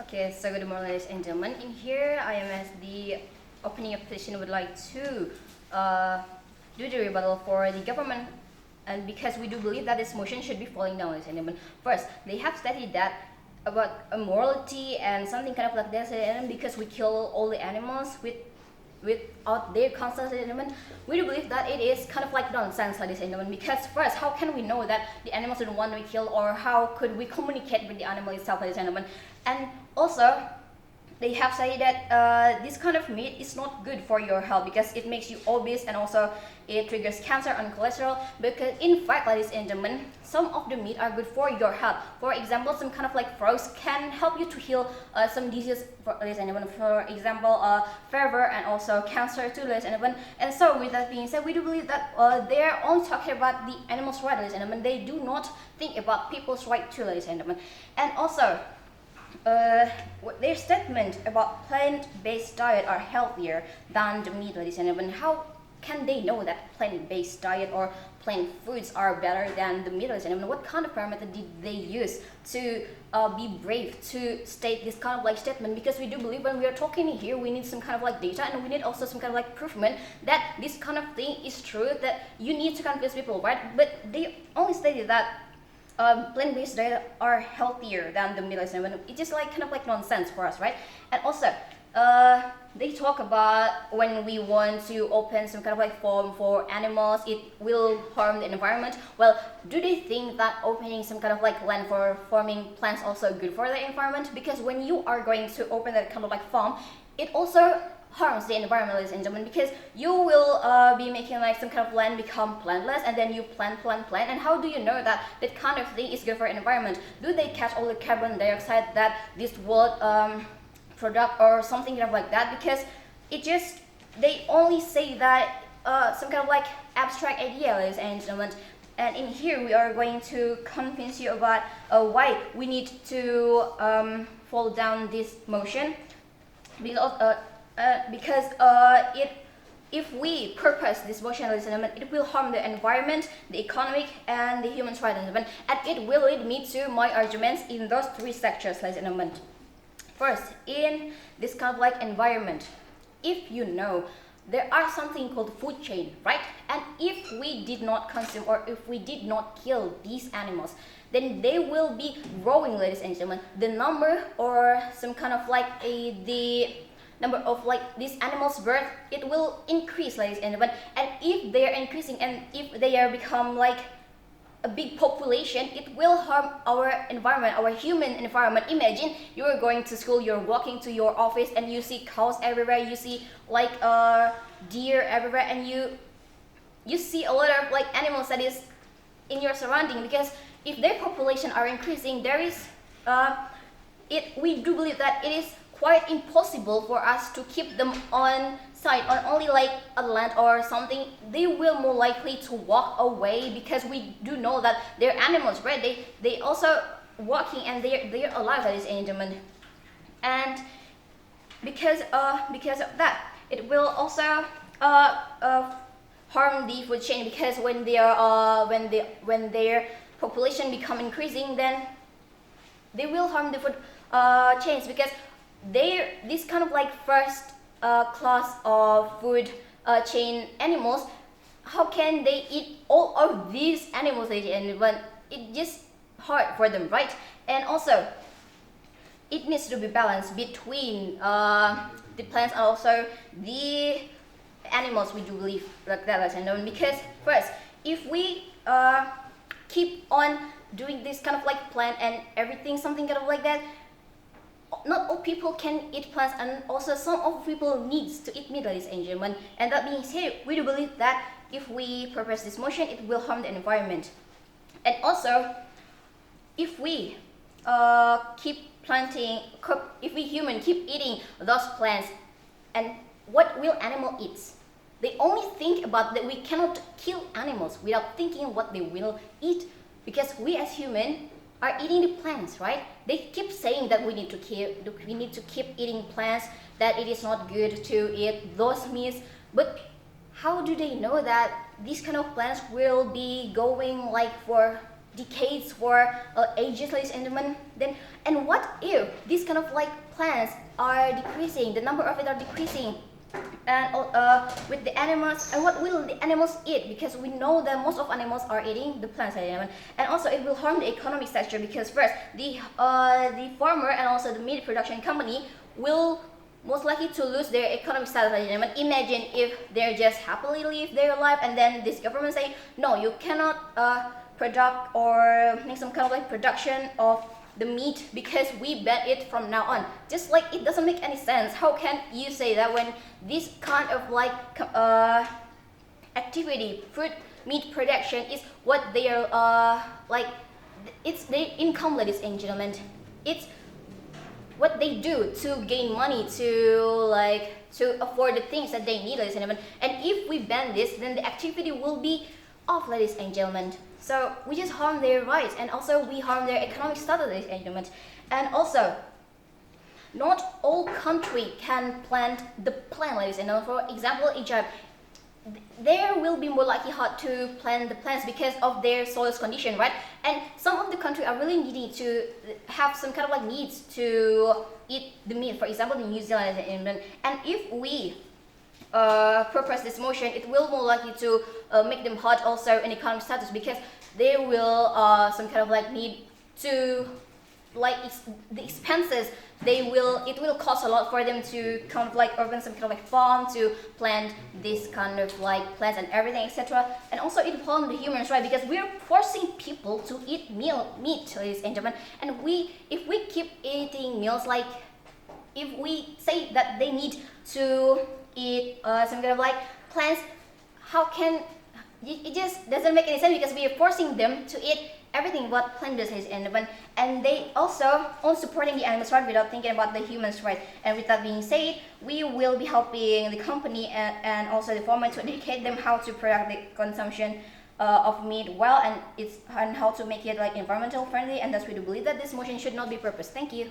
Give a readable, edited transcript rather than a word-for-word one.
Okay, so good morning, ladies and gentlemen. In here, I am as the opening opposition would like to do the rebuttal for the government, and because we do believe that this motion should be falling down, ladies and gentlemen. First, they have studied that about morality and something kind of like that, and because we kill all the animals without their consent, ladies and gentlemen, we do believe that it is kind of like nonsense, ladies and gentlemen. Because first, how can we know that the animals don't want to be killed, or how could we communicate with the animal itself, ladies and gentlemen? And also, they have said that this kind of meat is not good for your health because it makes you obese, and also it triggers cancer and cholesterol. Because in fact, ladies and gentlemen, some of the meat are good for your health. For example, some kind of like frogs can help you to heal some diseases, ladies and gentlemen. For example, fever and also cancer too, ladies and gentlemen. And so with that being said, we do believe that they are only talking about the animals' rights, ladies and gentlemen. They do not think about people's right too, ladies and gentlemen. And also, their statement about plant-based diet are healthier than the meat, ladies and gentlemen. How can they know that plant-based diet or plant foods are better than the meat, ladies and gentlemen? What kind of parameter did they use to be brave to state this kind of like statement? Because we do believe when we are talking here, we need some kind of like data, and we need also some kind of like proof that this kind of thing is true, that you need to convince people, right? But they only stated that plant-based diet are healthier than the meat, ladies and gentlemen. It's just like kind of like nonsense for us, right? And also, they talk about when we want to open some kind of like farm for animals, it will harm the environment. Well, do they think that opening some kind of like land for farming plants also good for the environment? Because when you are going to open that kind of like farm, it also harms the environment, ladies and gentlemen, because you will be making like some kind of land become plantless, and then you plant, and how do you know that that kind of thing is good for environment? Do they catch all the carbon dioxide that this world product or something kind of like that? Because it just, they only say that some kind of like abstract idea, ladies and gentlemen. And in here we are going to convince you about why we need to fall down this motion, because if we purpose this motion, ladies and gentlemen, it will harm the environment, the economic, and the human rights, and it will lead me to my arguments in those three sectors, ladies and gentlemen. First, in this kind of like environment, if you know, there are something called food chain, right? And if we did not consume, or if we did not kill these animals, then they will be growing, ladies and gentlemen. The number, or some kind of like the number of like these animals' birth, it will increase, ladies and gentlemen. And if they are increasing, and if they are become like a big population, it will harm our environment, our human environment. Imagine you are going to school, you're walking to your office, and you see cows everywhere, you see like deer everywhere, and you see a lot of like animals that is in your surrounding. Because if their population are increasing, there is we do believe that it is quite impossible for us to keep them on site, on only like a land or something. They will more likely to walk away, because we do know that they're animals, right? They also walking, and they're alive, ladies and gentlemen. And because of that, it will also harm the food chain, because when they are when their population become increasing, then they will harm the food chains, because this kind of like first class of food chain animals, how can they eat all of these animals, and when it just hard for them, right? And also, it needs to be balanced between the plants and also the animals. We do believe like that, and because first, if we keep on doing this kind of like plant and everything, something kind of like that, not all people can eat plants, and also some of people needs to eat meat, ladies and gentlemen. And that being said, we do believe that if we purpose this motion, it will harm the environment. And also, if we keep planting, if we human keep eating those plants, and what will animal eat? They only think about that we cannot kill animals without thinking what they will eat, because we as human are eating the plants, right? They keep saying that we need to keep eating plants, that it is not good to eat those meats. But how do they know that these kind of plants will be going like for decades, for ages, ladies and gentlemen. Then, and what if these kind of like plants are decreasing, the number of it are decreasing, and with the animals, and what will the animals eat? Because we know that most of animals are eating the plants, ladies and gentlemen. And also it will harm the economic sector, because first the farmer and also the meat production company will most likely to lose their economic status, ladies and gentlemen. Imagine if they're just happily live their life, and then this government say, no, you cannot product or make some kind of like production of the meat because we ban it from now on. Just like it doesn't make any sense. How can you say that when this kind of like activity, fruit meat production, is what they are like, it's their income, ladies and gentlemen. It's what they do to gain money, to afford the things that they need, ladies and gentlemen. And if we ban this, then the activity will be off, ladies and gentlemen. So we just harm their rights, and also we harm their economic status, ladies and gentlemen. And also, not all country can plant the plant, ladies and gentlemen. For example, Egypt, there will be more likely hard to plant the plants because of their soil's condition, right? And some of the country are really needing to have some kind of like needs to eat the meat. For example, in New Zealand and England. And if we purpose this motion, it will more likely to make them hard also in economic status, because they will some kind of like need to like the expenses. It will cost a lot for them to kind of like open some kind of like farm to plant this kind of like plants and everything, etc. And also it will harm the humans, right? Because we are forcing people to eat meat, ladies and gentlemen. And if we keep eating meals, like if we say that they need to eat some kind of like plants, how can it just doesn't make any sense, because we are forcing them to eat everything what plant does, and they also on supporting the animals right without thinking about the humans right. And with that being said, we will be helping the company and also the farmer to educate them how to product the consumption of meat well, and how to make it like environmental friendly. And thus we do believe that this motion should not be purposed. Thank you.